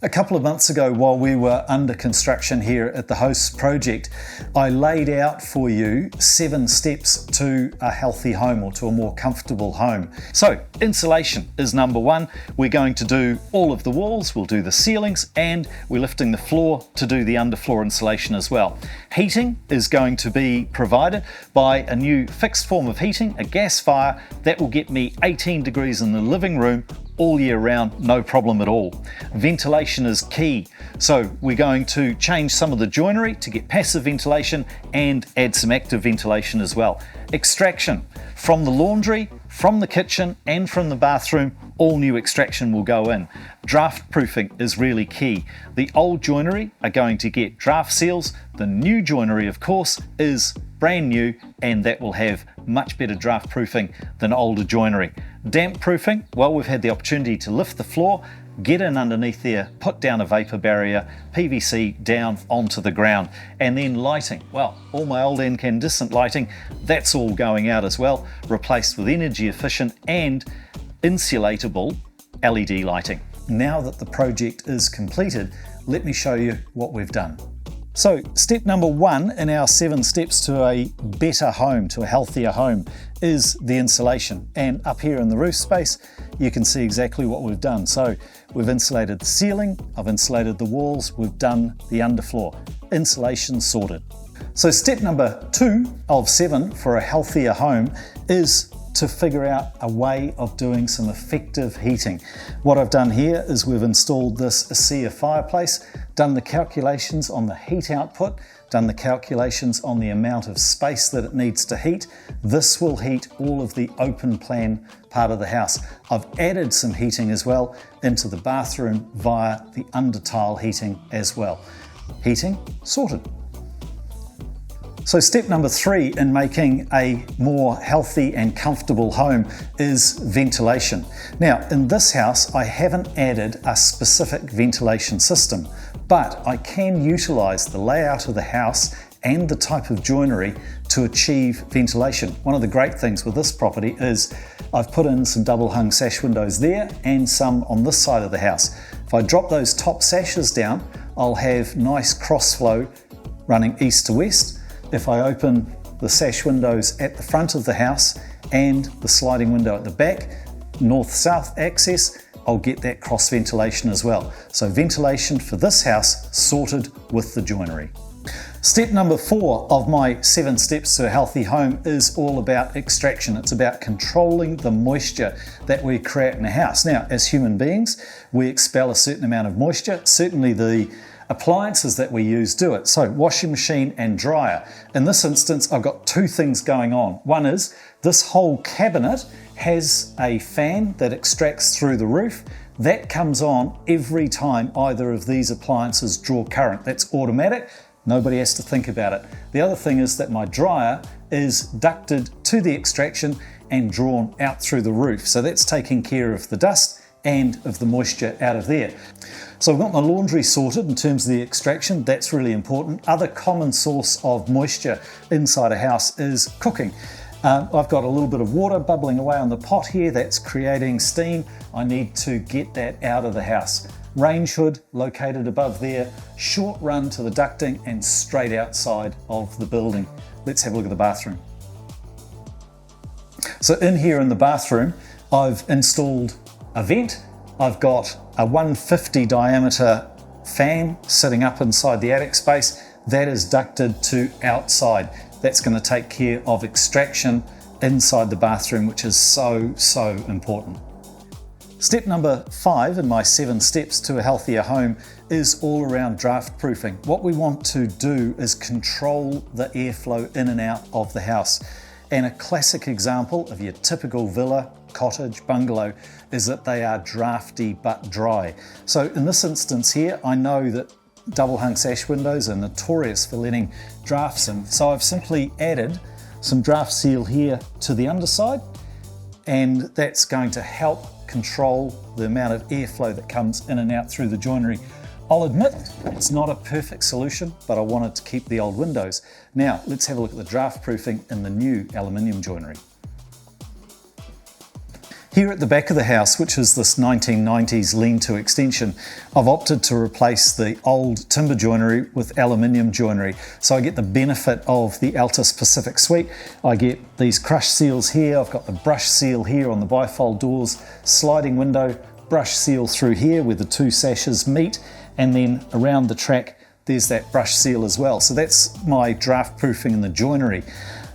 A couple of months ago, while we were under construction here at the Huis Project, I laid out for you 7 steps to a healthy home or to a more comfortable home. So insulation is number 1. We're going to do all of the walls, we'll do the ceilings, and we're lifting the floor to do the underfloor insulation as well. Heating is going to be provided by a new fixed form of heating, a gas fire, that will get me 18 degrees in the living room all year round, no problem at all. Ventilation is key, so we're going to change some of the joinery to get passive ventilation and add some active ventilation as well. Extraction from the laundry, from the kitchen and from the bathroom, all new extraction will go in. Draught proofing is really key. The old joinery are going to get draft seals. The new joinery, of course, is brand new, and that will have much better draft proofing than older joinery. Damp proofing, well, we've had the opportunity to lift the floor, get in underneath there, put down a vapour barrier, PVC down onto the ground. And then lighting, well, all my old incandescent lighting, that's all going out as well, replaced with energy efficient and insulatable LED lighting. Now that the project is completed, let me show you what we've done. So step number 1 in our 7 steps to a better home, to a healthier home, is the insulation. And up here in the roof space, you can see exactly what we've done. So we've insulated the ceiling, I've insulated the walls, we've done the underfloor. Insulation sorted. So step number 2 of 7 for a healthier home is to figure out a way of doing some effective heating. What I've done here is we've installed this ASEA fireplace, done the calculations on the heat output, done the calculations on the amount of space that it needs to heat. This will heat all of the open plan part of the house. I've added some heating as well into the bathroom via the under tile heating as well. Heating sorted. So step number 3 in making a more healthy and comfortable home is ventilation. Now, in this house, I haven't added a specific ventilation system, but I can utilize the layout of the house and the type of joinery to achieve ventilation. One of the great things with this property is I've put in some double hung sash windows there and some on this side of the house. If I drop those top sashes down, I'll have nice cross flow running east to west. If I open the sash windows at the front of the house and the sliding window at the back, north-south access, I'll get that cross ventilation as well. So ventilation for this house sorted with the joinery. Step number 4 of my 7 steps to a healthy home is all about extraction. It's about controlling the moisture that we create in a house. Now, as human beings, we expel a certain amount of moisture. Certainly the appliances that we use do it. So washing machine and dryer. In this instance, I've got 2 things going on. One is this whole cabinet has a fan that extracts through the roof. That comes on every time either of these appliances draw current. That's automatic. Nobody has to think about it. The other thing is that my dryer is ducted to the extraction and drawn out through the roof. So that's taking care of the dust and of the moisture out of there. So I've got my laundry sorted in terms of the extraction. That's really important. Other common source of moisture inside a house is cooking. I've got a little bit of water bubbling away on the pot here. That's creating steam. I need to get that out of the house. Range hood located above there, short run to the ducting and straight outside of the building. Let's have a look at the bathroom. So in here in the bathroom, I've installed a vent. I've got a 150 diameter fan sitting up inside the attic space that is ducted to outside. That's going to take care of extraction inside the bathroom, which is so important. Step number 5 in my 7 steps to a healthier home is all around draught proofing. What we want to do is control the airflow in and out of the house. And a classic example of your typical villa, cottage, bungalow is that they are drafty but dry. So in this instance here, I know that double hung sash windows are notorious for letting drafts in. So I've simply added some draft seal here to the underside, and that's going to help control the amount of airflow that comes in and out through the joinery. I'll admit it's not a perfect solution, but I wanted to keep the old windows. Now let's have a look at the draught proofing in the new aluminium joinery. Here at the back of the house, which is this 1990s lean-to extension, I've opted to replace the old timber joinery with aluminium joinery. So I get the benefit of the Altus Pacific suite. I get these crush seals here, I've got the brush seal here on the bifold doors, sliding window, brush seal through here where the two sashes meet, and then around the track there's that brush seal as well. So that's my draught proofing in the joinery.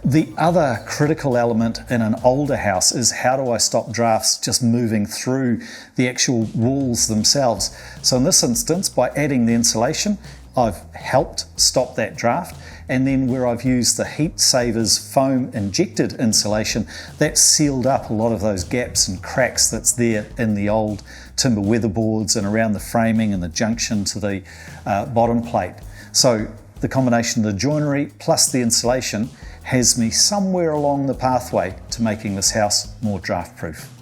The other critical element in an older house is how do I stop drafts just moving through the actual walls themselves. So in this instance, by adding the insulation, I've helped stop that draft. And then where I've used the Heat Savers foam injected insulation, that's sealed up a lot of those gaps and cracks that's there in the old timber weatherboards and around the framing and the junction to the bottom plate. So the combination of the joinery plus the insulation has me somewhere along the pathway to making this house more draft proof.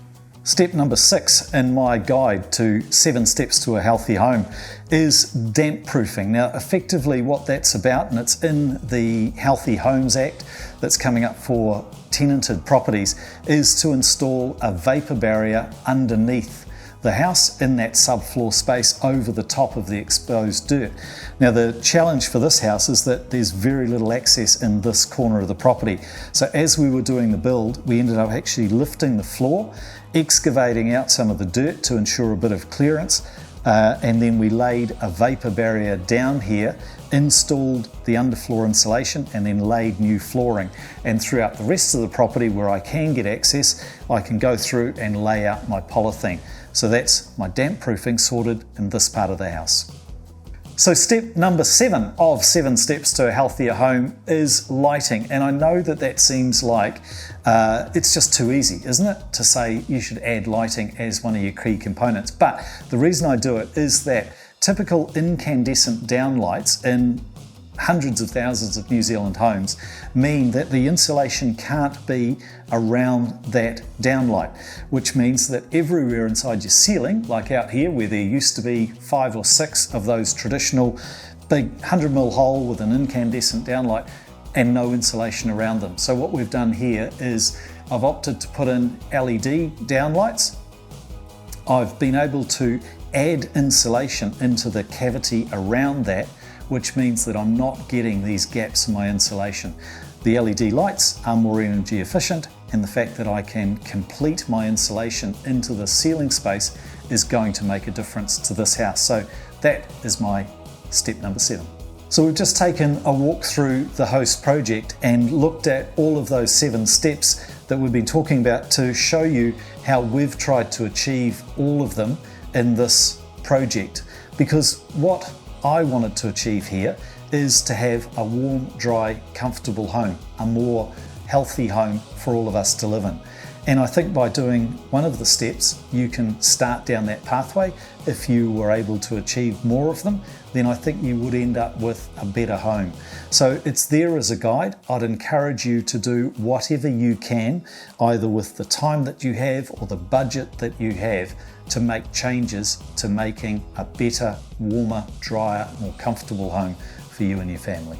Step number 6 in my guide to 7 steps to a healthy home is damp proofing. Now effectively what that's about, and it's in the Healthy Homes Act that's coming up for tenanted properties, is to install a vapour barrier underneath the house in that subfloor space over the top of the exposed dirt. Now the challenge for this house is that there's very little access in this corner of the property. So as we were doing the build, we ended up actually lifting the floor, excavating out some of the dirt to ensure a bit of clearance, and then we laid a vapour barrier down here, installed the underfloor insulation, and then laid new flooring. And throughout the rest of the property where I can get access, I can go through and lay out my polythene. So that's my damp proofing sorted in this part of the house. So step number 7 of 7 steps to a healthier home is lighting. And I know that that seems like it's just too easy, isn't it? To say you should add lighting as one of your key components. But the reason I do it is that typical incandescent downlights in hundreds of thousands of New Zealand homes mean that the insulation can't be around that downlight, which means that everywhere inside your ceiling, like out here where there used to be 5 or 6 of those traditional big 100mm hole with an incandescent downlight and no insulation around them. So what we've done here is I've opted to put in LED downlights. I've been able to add insulation into the cavity around that, which means that I'm not getting these gaps in my insulation. The LED lights are more energy efficient, and the fact that I can complete my insulation into the ceiling space is going to make a difference to this house. So that is my step number 7. So we've just taken a walk through the Huis Project and looked at all of those 7 steps that we've been talking about to show you how we've tried to achieve all of them in this project. Because what I wanted to achieve here is to have a warm, dry, comfortable home, a more healthy home for all of us to live in. And I think by doing one of the steps, you can start down that pathway. If you were able to achieve more of them, then I think you would end up with a better home. So it's there as a guide. I'd encourage you to do whatever you can, either with the time that you have or the budget that you have, to make changes to making a better, warmer, drier, more comfortable home for you and your family.